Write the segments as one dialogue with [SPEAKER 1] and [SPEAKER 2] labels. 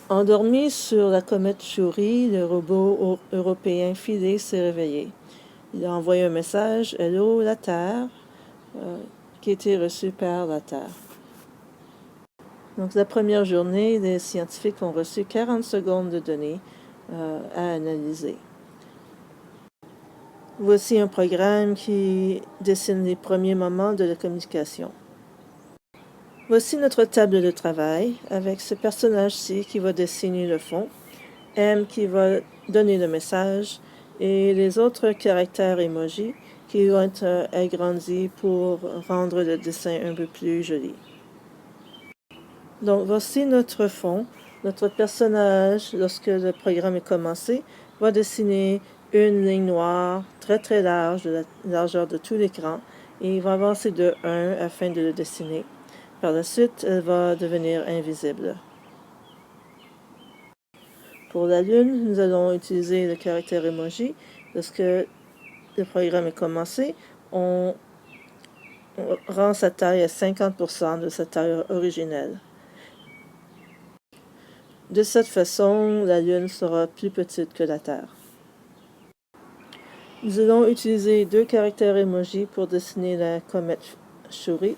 [SPEAKER 1] Endormi sur la comète Chury, le robot européen Philae s'est réveillé. Il a envoyé un message « Hello, la Terre », qui a été reçu par la Terre. Donc, la première journée, les scientifiques ont reçu 40 secondes de données à analyser. Voici un programme qui dessine les premiers moments de la communication. Voici notre table de travail avec ce personnage-ci qui va dessiner le fond, M qui va donner le message et les autres caractères emoji qui vont être agrandis pour rendre le dessin un peu plus joli. Donc voici notre fond. Notre personnage, lorsque le programme est commencé, va dessiner une ligne noire très très large de la largeur de tout l'écran et il va avancer de 1 afin de le dessiner. Par la suite, elle va devenir invisible. Pour la Lune, nous allons utiliser le caractère emoji. Lorsque le programme est commencé, on rend sa taille à 50% de sa taille originelle. De cette façon, la Lune sera plus petite que la Terre. Nous allons utiliser 2 caractères emoji pour dessiner la comète Chury.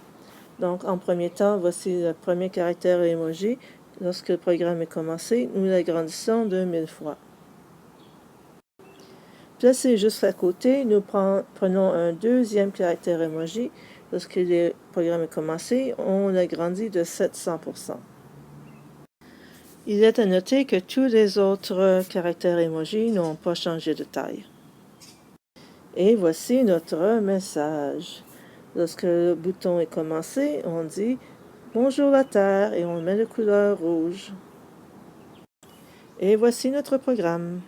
[SPEAKER 1] Donc, en premier temps, voici le premier caractère emoji. Lorsque le programme est commencé, nous l'agrandissons de 1000 fois. Placé juste à côté, nous prenons un deuxième caractère emoji. Lorsque le programme est commencé, on l'agrandit de 700%. Il est à noter que tous les autres caractères emoji n'ont pas changé de taille. Et voici notre message. Lorsque le bouton est commencé, on dit « Bonjour la Terre » et on met la couleur rouge. Et voici notre programme.